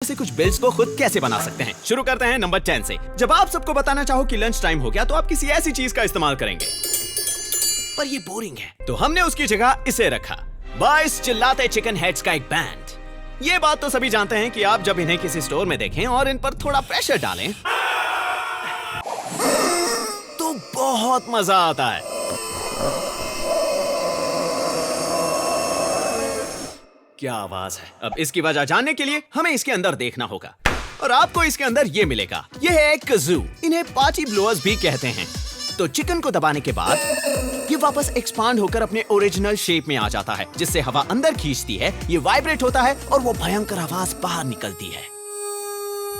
से कुछ बिल्ड्स को खुद कैसे बना सकते हैं। शुरू करते हैं नंबर 10 से। जब आप सबको बताना चाहो कि लंच टाइम हो गया तो आप किसी ऐसी चीज का इस्तेमाल करेंगे, पर ये बोरिंग है, तो हमने उसकी जगह इसे रखा, 22 चिल्लाते चिकन हेड्स का एक बैंड। ये बात तो सभी जानते हैं कि आप जब इन्हें किसी स्टोर में देखें और इन पर थोड़ा प्रेशर डालें तो बहुत मजा आता है। क्या आवाज है। अब इसकी वजह जानने के लिए हमें इसके अंदर देखना होगा और आपको इसके अंदर ये मिलेगा। ये है एक कज़ू, इन्हें पाची ब्लोअर्स भी कहते हैं। तो चिकन को दबाने के बाद ये वापस एक्सपांड होकर अपने ओरिजिनल शेप में आ जाता है, जिससे हवा अंदर खींचती है, ये वाइब्रेट होता है और वो भयंकर आवाज बाहर निकलती है।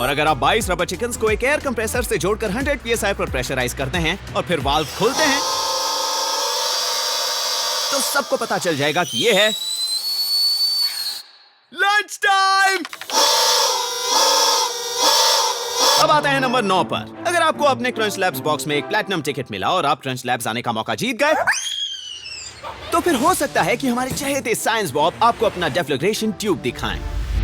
और अगर आप 22 रबर चिकन्स को एक एयर कंप्रेसर से जोड़कर 100 PSI पर प्रेशराइज करते हैं और फिर वाल्व खोलते हैं तो सबको पता चल जाएगा कि ये है लंच टाइम। अब आते हैं नंबर 9 पर। अगर आपको अपने क्रंच लैब्स बॉक्स में एक प्लैटिनम टिकट मिला और आप क्रंच लैब्स आने का मौका जीत गए, तो फिर हो सकता है कि हमारे चहेते साइंस बॉब आपको अपना डेफ्लेग्रेशन ट्यूब दिखाएं।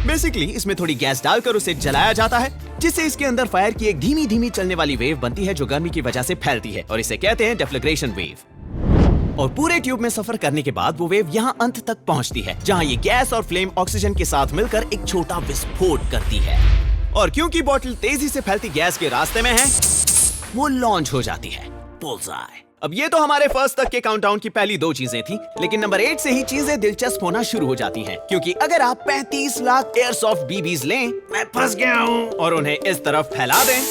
बेसिकली इसमें थोड़ी गैस डालकर उसे जलाया जाता है, जिससे इसके अंदर फायर की एक धीमी धीमी चलने वाली वेव बनती है जो गर्मी की वजह से फैलती है और इसे कहते हैं डेफ्लेग्रेशन वेव। और पूरे ट्यूब में सफर करने के बाद वो वेव यहाँ अंत तक पहुँचती है, जहाँ ये गैस और फ्लेम ऑक्सीजन के साथ मिलकर एक छोटा विस्फोट करती है। और क्योंकि बॉटल तेजी से फैलती गैस के रास्ते में है, वो लॉन्च हो जाती है। बुल्सआई। अब ये तो हमारे फर्स्ट तक के काउंटडाउन की पहली 2 चीजें थी, लेकिन नंबर 8 से ही चीजें दिलचस्प होना शुरू हो जाती हैं, क्योंकि अगर आप 35 लाख एयरसॉफ्ट बीबीज लें, मैं फंस गया हूँ, और उन्हें इस तरफ फैला दें,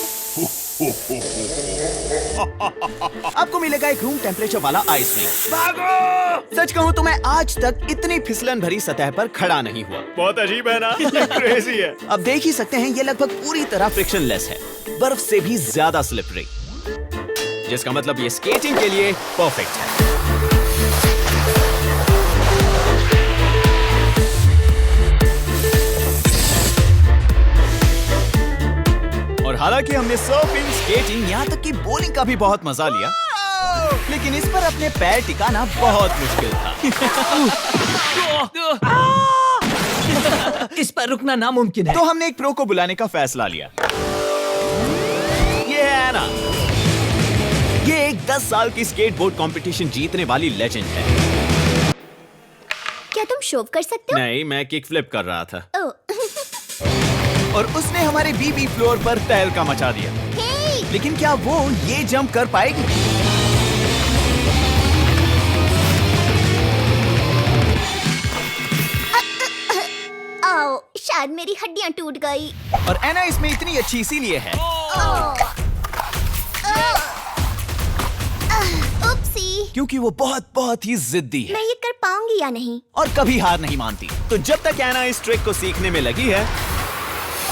आपको मिलेगा एक रूम टेम्परेचर वाला आइस रिंग। भागो! सच कहूँ तो मैं आज तक इतनी फिसलन भरी सतह पर खड़ा नहीं हुआ। बहुत अजीब है ना? क्रेजी है। अब देख ही सकते हैं ये लगभग पूरी तरह फ्रिक्शनलेस है, बर्फ से भी ज्यादा स्लिपरी, जिसका मतलब ये स्केटिंग के लिए परफेक्ट है। और हालांकि हमने सर्फिंग, स्केटिंग, यहाँ तक कि बॉलिंग का भी बहुत मजा लिया, लेकिन इस पर अपने पैर टिकाना बहुत मुश्किल था। इस पर रुकना नामुमकिन है। तो हमने एक प्रो को बुलाने का फैसला लिया। ये है ना, ये एक 10 साल की स्केटबोर्ड कंपटीशन जीतने वाली लेजेंड है। क्या तुम शोव कर सकते हो? नहीं, मैं किक फ्लिप कर रहा था। ओह। और उसने हमारे बीबी फ्लोर पर तहलका मचा दिया। हे! लेकिन क्या वो ये जंप कर पाएगी? आओ, शायद मेरी हड्डियां टूट गई। और एना इसमें इतनी अच्छी इसीलिए है उप्सी। क्योंकि वो बहुत ही जिद्दी है मैं ये कर पाऊंगी या नहीं? और कभी हार नहीं मानती। तो जब तक एना इस ट्रिक को सीखने में लगी है,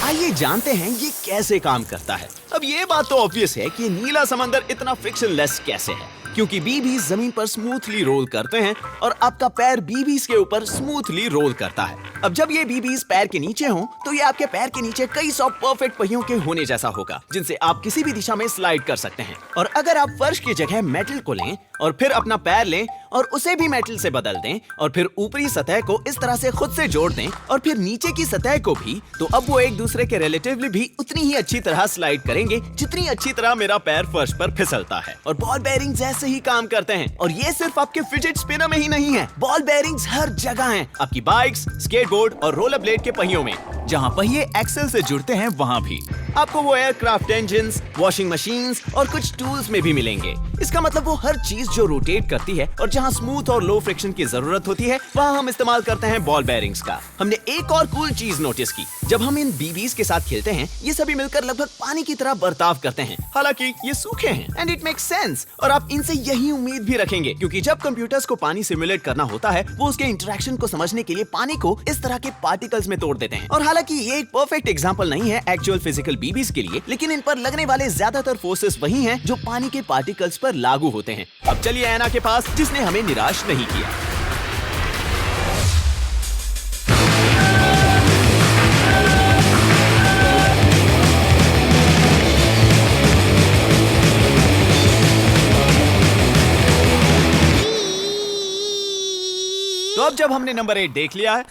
आइए जानते हैं ये कैसे काम करता है। अब ये बात तो ऑब्वियस है कि नीला समंदर इतना फ्रिक्शनलेस कैसे है, क्योंकि बीबीज जमीन पर स्मूथली रोल करते हैं और आपका पैर बीबीज के ऊपर स्मूथली रोल करता है। अब जब ये बीबीज पैर के नीचे हों, तो ये आपके पैर के नीचे कई सौ परफेक्ट पहियों के होने जैसा होगा, जिनसे आप किसी भी दिशा में स्लाइड कर सकते हैं। और अगर आप फर्श की जगह मेटल को लें और फिर अपना पैर लें और उसे भी मेटल से बदल दें और फिर ऊपरी सतह को इस तरह से खुद से जोड़ दें और फिर नीचे की सतह को भी, तो अब वो एक दूसरे के रिलेटिवली भी उतनी ही अच्छी तरह स्लाइड करेंगे जितनी अच्छी तरह मेरा पैर फर्श पर फिसलता है। और बॉल बेयरिंग्स ऐसे ही काम करते हैं। और ये सिर्फ आपके फिजेट स्पिनर में ही नहीं है, बॉल बेयरिंग्स हर जगह हैं, आपकी बाइक्स, स्केटबोर्ड और रोलर ब्लेड के पहियों में। जहाँ पहिए एक्सेल से जुड़ते हैं वहाँ भी आपको वो एयरक्राफ्ट इंजन्स, वॉशिंग मशीन्स और कुछ टूल्स में भी मिलेंगे। इसका मतलब वो हर चीज जो रोटेट करती है और जहाँ स्मूथ और लो फ्रिक्शन की जरूरत होती है, वहाँ हम इस्तेमाल करते हैं बॉल बेयरिंग्स का। हमने एक और कूल चीज नोटिस की, जब हम इन बीबीज के साथ खेलते हैं, ये सभी मिलकर लगभग पानी की तरह बर्ताव करते हैं। हालांकि ये सूखे हैं एंड इट मेक्स सेंस, और आप इनसे यही उम्मीद भी रखेंगे, क्योंकि जब कंप्यूटर्स को पानी सिमुलेट करना होता है, वो उसके इंटरेक्शन को समझने के लिए पानी को इस तरह के पार्टिकल्स में तोड़ देते हैं। और हालांकि ये एक परफेक्ट एग्जांपल नहीं है एक्चुअल फिजिकल बीबीज के लिए, लेकिन इन पर लगने वाले ज्यादातर फोर्सेस वही हैं जो पानी के पार्टिकल्स पर लागू होते हैं। अब चलिए एना के पास, जिसने हमें निराश नहीं किया। तो अब जब हमने नंबर 8 देख लिया है,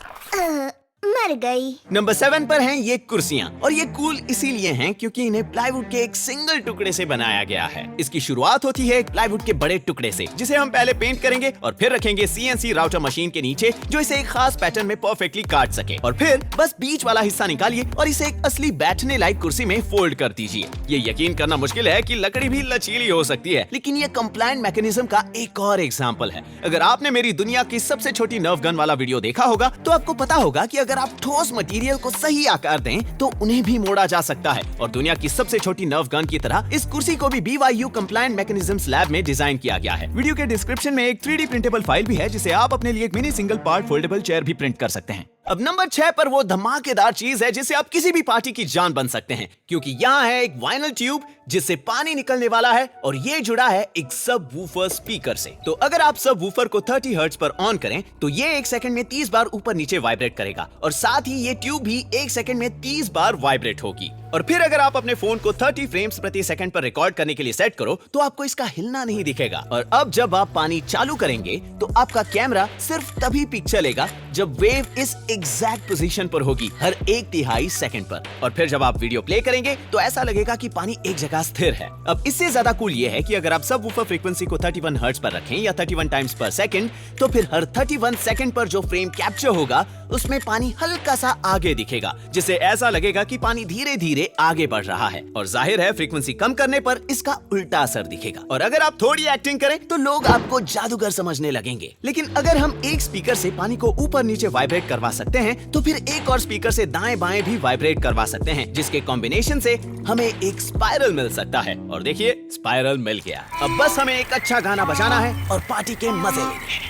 मर गई। नंबर 7 पर हैं ये कुर्सियां, और ये कूल इसीलिए हैं क्योंकि इन्हें प्लाईवुड के एक सिंगल टुकड़े से बनाया गया है। इसकी शुरुआत होती है एक प्लाईवुड के बड़े टुकड़े से, जिसे हम पहले पेंट करेंगे और फिर रखेंगे CNC राउटर मशीन के नीचे, जो इसे एक खास पैटर्न में परफेक्टली काट सके। और फिर बस बीच वाला हिस्सा निकालिए और इसे एक असली बैठने लायक कुर्सी में फोल्ड कर दीजिए। ये यकीन करना मुश्किल है कि लकड़ी भी लचीली हो सकती है, लेकिन ये कंप्लायंट मैकेनिज्म का एक और एग्जाम्पल है। अगर आपने मेरी दुनिया की सबसे छोटी नर्व गन वाला वीडियो देखा होगा तो आपको पता होगा कि अगर आप ठोस मटेरियल को सही आकार दें तो उन्हें भी मोड़ा जा सकता है, और दुनिया की सबसे छोटी नर्व गन की तरह इस कुर्सी को भी BYU कंप्लायंट मैकेनिज्म्स लैब में डिजाइन किया गया है। वीडियो के डिस्क्रिप्शन में एक 3D प्रिंटेबल फाइल भी है, जिसे आप अपने लिए एक mini single part foldable chair भी प्रिंट कर सकते हैं। अब नंबर 6 पर वो धमाकेदार चीज है जिससे आप किसी भी पार्टी की जान बन सकते हैं, क्योंकि यहाँ है एक वाइनल ट्यूब जिससे पानी निकलने वाला है, और ये जुड़ा है एक सब वूफर स्पीकर से। तो अगर आप सब वूफर को 30 हर्ट्ज पर ऑन करें तो ये 1 सेकंड में 30 बार ऊपर नीचे वाइब्रेट करेगा, और साथ ही ये ट्यूब भी 1 सेकंड में 30 बार वाइब्रेट होगी। और फिर अगर आप अपने फोन को 30 फ्रेम्स प्रति सेकंड पर रिकॉर्ड करने के लिए सेट करो तो आपको इसका हिलना नहीं दिखेगा। और अब जब आप पानी चालू करेंगे तो आपका कैमरा सिर्फ तभी पिक चलेगा जब वेव इस एग्जैक्ट पोजीशन पर होगी, हर 1/3 सेकंड पर। और फिर जब आप वीडियो प्ले करेंगे तो ऐसा लगेगा कि पानी एक जगह स्थिर है। अब इससे ज्यादा कूल ये है कि अगर आप सब वूफर फ्रीक्वेंसी को 31 हर्ट्ज पर रखें या 31 टाइम्स पर सेकंड, तो फिर हर 31 सेकंड पर जो फ्रेम कैप्चर होगा उसमें पानी हल्का सा आगे दिखेगा, जिससे ऐसा लगेगा कि पानी धीरे धीरे आगे बढ़ रहा है। और जाहिर है फ्रीक्वेंसी कम करने पर इसका उल्टा असर दिखेगा, और अगर आप थोड़ी एक्टिंग करें तो लोग आपको जादूगर समझने लगेंगे। लेकिन अगर हम एक स्पीकर से पानी को ऊपर नीचे वाइब्रेट करवा सकते हैं तो फिर एक और स्पीकर से दाएं बाएं भी वाइब्रेट करवा सकते हैं, जिसके कॉम्बिनेशन से हमें एक स्पाइरल मिल सकता है। और देखिए स्पाइरल मिल गया। अब बस हमें एक अच्छा गाना बजाना है और पार्टी के मजे लेने हैं।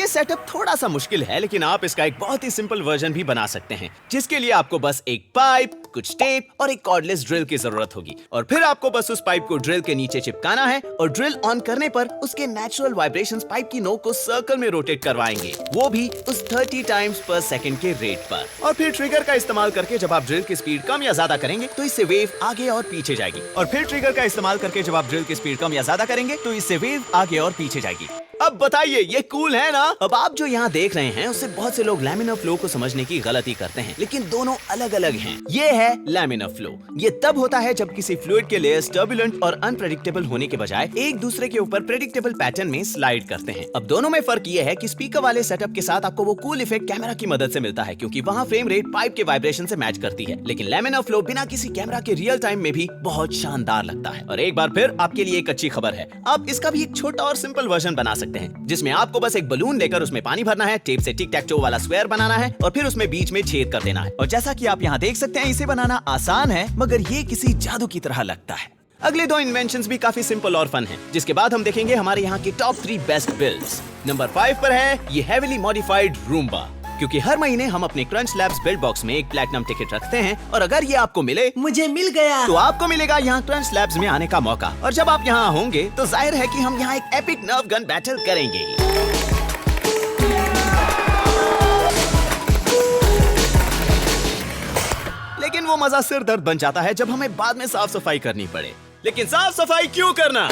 सेटअप थोड़ा सा मुश्किल है, लेकिन आप इसका एक बहुत ही सिंपल वर्जन भी बना सकते हैं, जिसके लिए आपको बस एक पाइप, कुछ टेप और एक कॉर्डलेस ड्रिल की जरूरत होगी। और फिर आपको बस उस पाइप को ड्रिल के नीचे चिपकाना है, और ड्रिल ऑन करने पर उसके नेचुरल वाइब्रेशंस पाइप की नोक को सर्कल में रोटेट करवाएंगे, वो भी उस 30 टाइम्स पर सेकंड के रेट पर। और फिर ट्रिगर का इस्तेमाल करके जब आप ड्रिल की स्पीड कम या ज्यादा करेंगे तो इससे वेव आगे और पीछे जाएगी, और फिर ट्रिगर का इस्तेमाल करके जब आप ड्रिल की स्पीड कम या ज्यादा करेंगे तो इससे वेव आगे और पीछे जाएगी। अब बताइए ये कूल है ना? अब आप जो यहाँ देख रहे हैं उससे बहुत से लोग लैमिनर फ्लो को समझने की गलती करते हैं, लेकिन दोनों अलग अलग हैं। ये है लैमिनर फ्लो। ये तब होता है जब किसी फ्लूइड के लेयर्स टर्बुलेंट और अनप्रेडिक्टेबल होने के बजाय एक दूसरे के ऊपर प्रेडिक्टेबल पैटर्न में स्लाइड करते हैं। अब दोनों में फर्क ये है कि स्पीकर वाले सेटअप के साथ आपको वो कूल इफेक्ट कैमरा की मदद से मिलता है, क्योंकि वहाँ फ्रेम रेट पाइप के वाइब्रेशन से मैच करती है। लेकिन लैमिनर फ्लो बिना किसी कैमरा के रियल टाइम में भी बहुत शानदार लगता है। और एक बार फिर आपके लिए एक अच्छी खबर है, आप इसका भी एक छोटा और सिंपल वर्जन बना सकते हैं, जिसमें आपको बस एक बलून लेकर उसमें पानी भरना है, टेप से टिक टैक टो वाला स्क्वायर बनाना है और फिर उसमें बीच में छेद कर देना है। और जैसा कि आप यहाँ देख सकते हैं इसे बनाना आसान है, मगर ये किसी जादू की तरह लगता है। अगले दो इन्वेंशंस भी काफी सिंपल और फन हैं, जिसके बाद हम देखेंगे हमारे यहाँ की टॉप 3 बेस्ट बिल्ड्स। नंबर 5 पर है ये हेवीली मॉडिफाइड रूम्बा, क्योंकि हर महीने हम अपने क्रंच लैब्स बिल्ड बॉक्स में एक प्लैटिनम टिकट रखते हैं, और अगर ये आपको मिले, मुझे मिल गया, तो आपको मिलेगा यहाँ क्रंच लैब्स में आने का मौका। और जब आप यहाँ होंगे तो जाहिर है कि हम यहाँ एक एपिक नर्व गन बैटल करेंगे। लेकिन वो मजा सिर दर्द बन जाता है जब हमें बाद में साफ सफाई करनी पड़े। लेकिन साफ सफाई क्यों करना?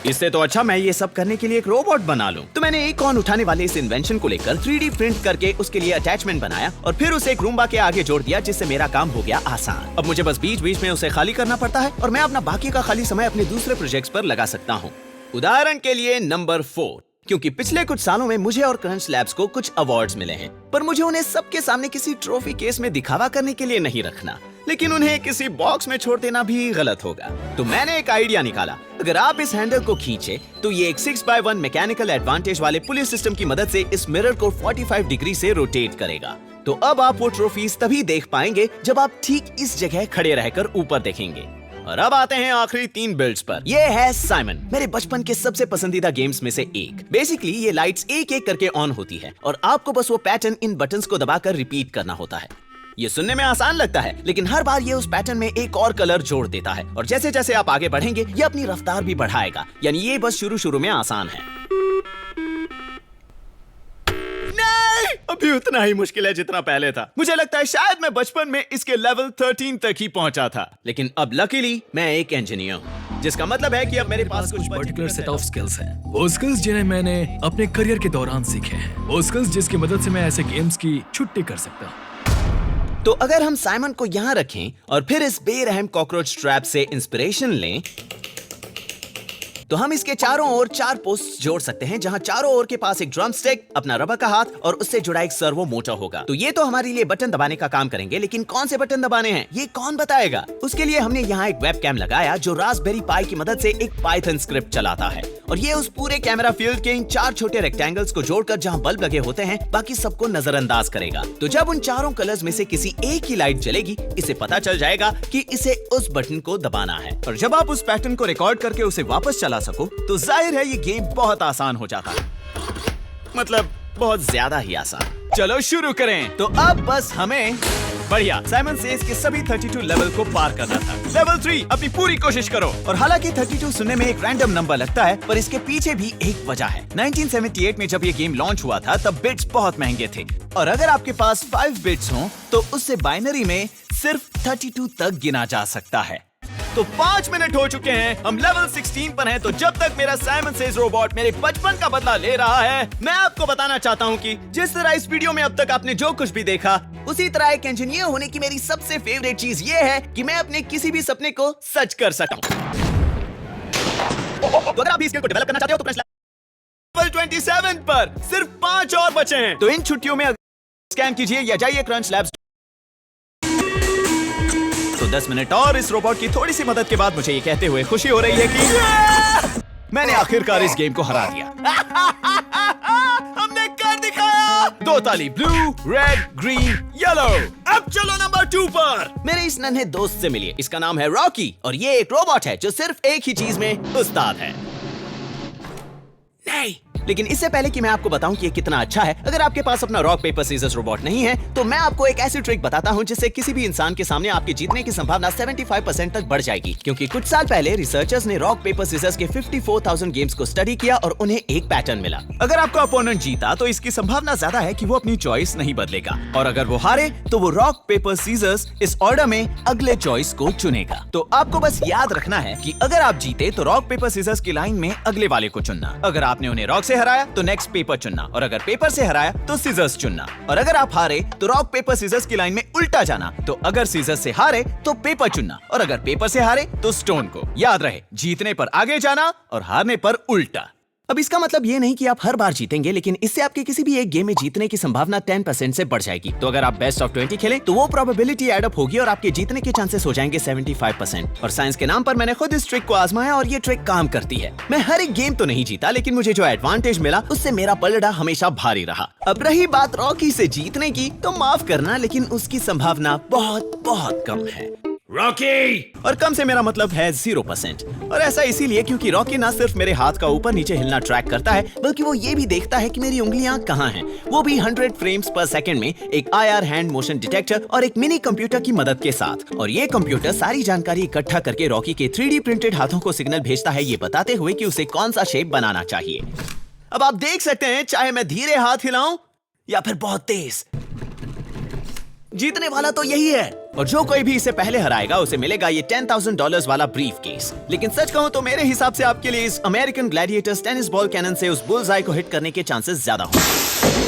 इससे तो अच्छा मैं ये सब करने के लिए एक रोबोट बना लूं। तो मैंने एक ऑन उठाने वाले इस इन्वेंशन को लेकर 3D प्रिंट करके उसके लिए अटैचमेंट बनाया और फिर उसे एक रूम्बा के आगे जोड़ दिया, जिससे मेरा काम हो गया आसान। अब मुझे बस बीच बीच में उसे खाली करना पड़ता है और मैं अपना बाकी का खाली समय अपने दूसरे प्रोजेक्ट्स पर लगा सकता हूँ। उदाहरण के लिए नंबर 4, क्योंकि पिछले कुछ सालों में मुझे और क्रंच लैब्स को कुछ अवार्ड्स मिले हैं, पर मुझे उन्हें सबके सामने किसी ट्रॉफी केस में दिखावा करने के लिए नहीं रखना, लेकिन उन्हें किसी बॉक्स में छोड़ देना भी गलत होगा। तो मैंने एक आइडिया निकाला। अगर आप इस हैंडल को खींचे तो ये एक 6x1 मैकेनिकल एडवांटेज वाले पुलिस सिस्टम की मदद से इस मिरर को 45 डिग्री से रोटेट करेगा। तो अब आप वो ट्रॉफीज तभी देख पाएंगे जब आप ठीक इस जगह खड़े रहकर ऊपर देखेंगे। और अब आते हैं आखिरी 3 बिल्ड्स पर। ये है साइमन, मेरे बचपन के सबसे पसंदीदा गेम्स में से एक। बेसिकली ये लाइट्स एक एक करके ऑन होती है और आपको बस वो पैटर्न इन बटन्स को दबाकर रिपीट करना होता है। ये सुनने में आसान लगता है, लेकिन हर बार ये उस पैटर्न में एक और कलर जोड़ देता है और जैसे जैसे आप आगे बढ़ेंगे ये अपनी रफ्तार भी बढ़ाएगा। यानी ये बस शुरू में आसान है। नहीं, अभी उतना ही मुश्किल है जितना पहले था। मुझे लगता है शायद मैं बचपन में इसके लेवल 13 तक ही पहुंचा था, लेकिन अब लकीली मैं एक इंजीनियर हूँ, जिसका मतलब है कि अब मेरे पास कुछ पर्टिकुलर सेट ऑफ स्किल्स हैं। वो स्किल्स जिन्हें मैंने अपने करियर के दौरान सीखे हैं, वो स्किल्स जिसकी मदद से मैं ऐसे गेम्स की छुट्टी कर सकता हूँ। तो अगर हम साइमन को यहाँ रखें और फिर इस बेरहम कॉकरोच ट्रैप से इंस्पिरेशन लें, तो हम इसके चारों ओर 4 पोस्ट जोड़ सकते हैं, जहां चारों ओर के पास एक ड्रम स्टिक, अपना रबर का हाथ और उससे जुड़ा एक सर्वो मोटर होगा। तो ये तो हमारे लिए बटन दबाने का काम करेंगे, लेकिन कौन से बटन दबाने हैं ये कौन बताएगा? उसके लिए हमने यहाँ एक वेबकैम लगाया जो रास्पबेरी पाई की मदद से एक पाइथन स्क्रिप्ट चलाता है और ये उस पूरे कैमरा फील्ड के इन 4 छोटे रेक्टेंगल्स को जोड़कर जहाँ बल्ब लगे होते हैं बाकी सबको नजरअंदाज करेगा। तो जब उन चारों कलर्स में से किसी एक ही लाइट जलेगी, इसे पता चल जाएगा कि इसे उस बटन को दबाना है। और जब आप उस पैटर्न को रिकॉर्ड करके उसे वापस चला सको तो जाहिर है ये गेम बहुत आसान हो जाता है, मतलब बहुत ज्यादा ही आसान। चलो शुरू करें। तो अब बस हमें बढ़िया साइमन सेज के सभी 32 लेवल को पार करना था। लेवल 3 अपनी पूरी कोशिश करो। और हालांकि 32 सुनने में एक रैंडम नंबर लगता है, पर इसके पीछे भी एक वजह है। 1978 में जब ये गेम लॉन्च हुआ था तब बिट्स बहुत महंगे थे और अगर आपके पास 5 बिट्स हों तो उससे बाइनरी में सिर्फ 32 तक गिना जा सकता है। तो 5 मिनट हो चुके हैं, हम लेवल 16 पर हैं। तो जब तक मेरा साइमन सेज रोबोट मेरे बचपन का बदला ले रहा है, मैं आपको बताना चाहता हूँ कि जिस तरह इस वीडियो में अब तक आपने जो कुछ भी देखा, उसी तरह एक इंजीनियर होने की मेरी सबसे फेवरेट चीज ये है कि मैं अपने किसी भी सपने को सच कर सकता हूँ। तो अगर आप इस स्किल को डेवलप करना चाहते हो तो लेवल 27 पर सिर्फ 5 और बचे हैं। तो इन छुट्टियों में स्कैन कीजिए या जाइए क्रंच लैब्स। तो 10 मिनट और इस रोबोट की थोड़ी सी मदद के बाद मुझे ये कहते हुए खुशी हो रही है कि मैंने आखिरकार इस गेम को हरा दिया। हमने कर दिखाया। 2 ताली ब्लू, रेड, ग्रीन, येलो। अब चलो नंबर 2 पर। मेरे इस नन्हे दोस्त से मिलिए। इसका नाम है रॉकी और ये एक रोबोट है जो सिर्फ एक ही चीज में उस्ताद है। नहीं, लेकिन इससे पहले कि मैं आपको बताऊं कि ये कितना अच्छा है, अगर आपके पास अपना रॉक पेपर सीजर्स रोबोट नहीं है तो मैं आपको एक ऐसी ट्रिक बताता हूं जिससे किसी भी इंसान के सामने आपके जीतने की संभावना 75% तक बढ़ जाएगी। क्योंकि कुछ साल पहले रिसर्चर्स ने रॉक पेपर सीजर्स के 54,000 गेम्स को स्टडी किया और उन्हें एक पैटर्न मिला। अगर आपका अपोनेंट जीता तो इसकी संभावना ज्यादा है कि वो अपनी चॉइस नहीं बदलेगा और अगर वो हारे तो वो रॉक पेपर सीजर्स इस ऑर्डर में अगले चॉइस को चुनेगा। तो आपको बस याद रखना है कि अगर आप जीते तो रॉक पेपर सीजर्स की लाइन में अगले वाले को चुनना। अगर आपने उन्हें रॉक से हराया तो नेक्स्ट पेपर चुनना और अगर पेपर से हराया तो सीजर्स चुनना। और अगर आप हारे तो रॉक पेपर सीजर्स की लाइन में उल्टा जाना। तो अगर सीजर्स से हारे तो पेपर चुनना और अगर पेपर से हारे तो स्टोन को। याद रहे, जीतने पर आगे जाना और हारने पर उल्टा। अब इसका मतलब ये नहीं कि आप हर बार जीतेंगे, लेकिन इससे आपके किसी भी एक गेम में जीतने की संभावना 10% से बढ़ जाएगी। तो अगर आप बेस्ट ऑफ 20 खेलें तो वो प्रोबेबिलिटी एड अप होगी और आपके जीतने के चांसेस हो जाएंगे 75%। और साइंस के नाम पर मैंने खुद इस ट्रिक को आजमाया और ये ट्रिक काम करती है। मैं हर एक गेम तो नहीं जीता, लेकिन मुझे जो एडवांटेज मिला उससे मेरा पलड़ा हमेशा भारी रहा। अब रही बात रॉकी से जीतने की, तो माफ करना लेकिन उसकी संभावना बहुत बहुत कम है। रॉकी! और कम से मेरा मतलब है 0%। और ऐसा इसीलिए क्योंकि रॉकी ना सिर्फ मेरे हाथ का ऊपर नीचे हिलना ट्रैक करता है, बल्कि वो ये भी देखता है कि मेरी उंगलियां कहाँ हैं। वो भी 100 फ्रेम्स पर सेकंड में एक IR हैंड मोशन डिटेक्टर और एक मिनी कंप्यूटर की मदद के साथ। और ये कंप्यूटर सारी जानकारी इकट्ठा करके रॉकी के 3D प्रिंटेड हाथों को सिग्नल भेजता है, ये बताते हुए कि उसे कौन सा शेप बनाना चाहिए। अब आप देख सकते हैं, चाहे मैं धीरे हाथ हिलाऊं या फिर बहुत तेज, जीतने वाला तो यही है। और जो कोई भी इसे पहले हराएगा उसे मिलेगा ये $10,000 वाला ब्रीफ केस। लेकिन सच कहूं तो मेरे हिसाब से आपके लिए इस American gladiators tennis ball cannon से उस बुल्सआई को हिट करने के चांसेस ज्यादा होंगे।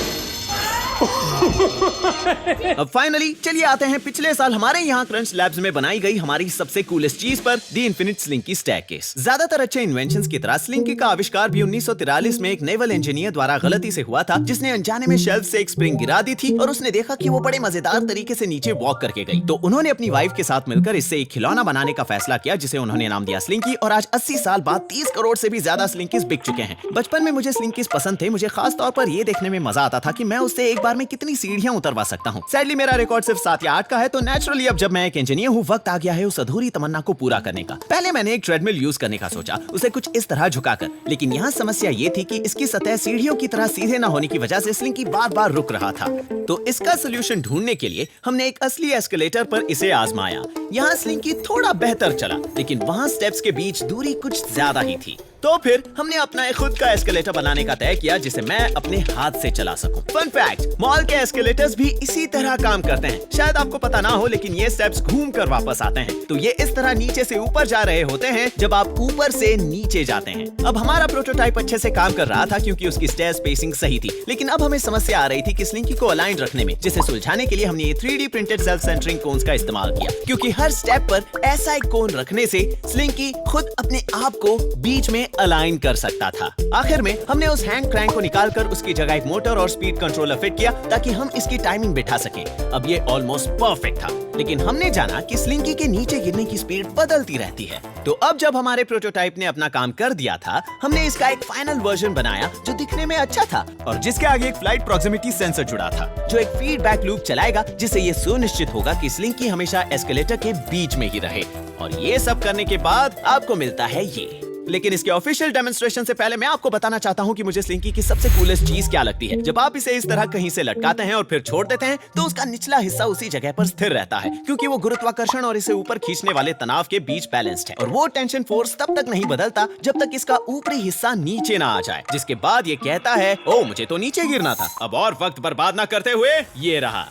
अब फाइनली चलिए आते हैं पिछले साल हमारे यहाँ क्रंच लैब्स में बनाई गई हमारी सबसे कूलेस्ट चीज पर, दी इन्फिनिट स्लिंकी स्टैरकेस। ज्यादातर अच्छे इन्वेंशंस की तरह स्लिंकी का आविष्कार भी 1943 में एक नेवल इंजीनियर द्वारा गलती से हुआ था, जिसने अनजाने में शेल्फ से एक स्प्रिंग गिरा दी थी और उसने देखा कि वो बड़े मजेदार तरीके से नीचे वॉक करके गई। तो उन्होंने अपनी वाइफ के साथ मिलकर इससे एक खिलौना बनाने का फैसला किया, जिसे उन्होंने नाम दिया स्लिंकी। और आज 80 साल बाद 30 करोड़ से भी ज्यादा स्लिंकीज बिक चुके हैं। बचपन में मुझे स्लिंकीज पसंद थे। मुझे खास तौर पर ये देखने में मजा आता था कि मैं उससे एक बार में कितनी इजीली सीढ़ियां उतरवा सकता हूँ। सैडली मेरा रिकॉर्ड सिर्फ 7 या 8 का है, तो नेचुरली अब जब मैं एक इंजीनियर हूँ, वक्त आ गया है उस अधूरी तमन्ना को पूरा करने का। पहले मैंने एक ट्रेडमिल यूज करने का सोचा, उसे कुछ इस तरह झुकाकर, लेकिन यहाँ समस्या ये थी कि इसकी सतह सीढ़ियों की तरह सीधे न होने की वजह से स्लिंकी बार-बार रुक रहा था। तो इसका सोल्यूशन ढूंढने के लिए हमने एक असली एस्केलेटर पर इसे आजमाया। यहाँ स्लिंकी थोड़ा बेहतर चला, लेकिन वहाँ स्टेप्स के बीच दूरी कुछ ज्यादा ही थी। तो फिर हमने अपना एक खुद का एस्केलेटर बनाने का तय किया, जिसे मैं अपने हाथ से चला सकूं। फन फैक्ट, मॉल के एस्केलेटर्स भी इसी तरह काम करते हैं। शायद आपको पता ना हो, लेकिन ये स्टेप्स घूम कर वापस आते हैं। तो ये इस तरह नीचे से ऊपर जा रहे होते हैं जब आप ऊपर से नीचे जाते हैं। अब हमारा प्रोटोटाइप अच्छे से काम कर रहा था क्योंकि उसकी स्टेयर स्पेसिंग सही थी, लेकिन अब हमें समस्या आ रही थी कि स्लिंकी को अलाइन रखने में, जिसे सुलझाने के लिए हमने ये 3D printed self centering cons का इस्तेमाल किया, क्योंकि हर स्टेप पर ऐसा एक कोन रखने से स्लिंकी खुद अपने आप को बीच में अलाइन कर सकता था। आखिर में हमने उस हैंड क्रैंक को निकालकर उसकी जगह एक मोटर और स्पीड कंट्रोलर फिट किया ताकि हम इसकी टाइमिंग बिठा सकें। अब ये ऑलमोस्ट परफेक्ट था, लेकिन हमने जाना कि स्लिंकी के नीचे गिरने की स्पीड बदलती रहती है। तो अब जब हमारे प्रोटोटाइप ने अपना काम कर दिया था, हमने इसका एक फाइनल वर्जन बनाया जो दिखने में अच्छा था और जिसके आगे एक फ्लाइट प्रॉक्सिमिटी सेंसर जुड़ा था, जो एक फीडबैक लूप चलाएगा, जिससे ये सुनिश्चित होगा कि स्लिंकी हमेशा एस्केलेटर के बीच में ही रहे। और ये सब करने के बाद आपको मिलता है ये। लेकिन इसके ऑफिशियल डेमोन्स्ट्रेशन से पहले मैं आपको बताना चाहता हूँ कि मुझे स्लिंकी की सबसे कूलेस्ट चीज क्या लगती है। जब आप इसे इस तरह कहीं से लटकाते हैं और फिर छोड़ देते हैं, तो उसका निचला हिस्सा उसी जगह पर स्थिर रहता है, क्योंकि वो गुरुत्वाकर्षण और इसे ऊपर खींचने वाले तनाव के बीच बैलेंस्ड है। और वो टेंशन फोर्स तब तक नहीं बदलता जब तक इसका ऊपरी हिस्सा नीचे ना आ जाए, जिसके बाद ये कहता है, ओ मुझे तो नीचे गिरना था। अब और वक्त बर्बाद ना करते हुए ये रहा।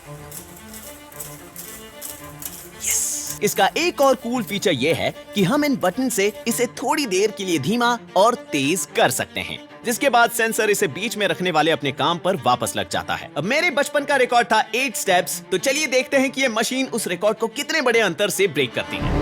इसका एक और कूल फीचर ये है कि हम इन बटन से इसे थोड़ी देर के लिए धीमा और तेज कर सकते हैं, जिसके बाद सेंसर इसे बीच में रखने वाले अपने काम पर वापस लग जाता है। अब मेरे बचपन का रिकॉर्ड था 8 स्टेप्स, तो चलिए देखते हैं कि ये मशीन उस रिकॉर्ड को कितने बड़े अंतर से ब्रेक करती है।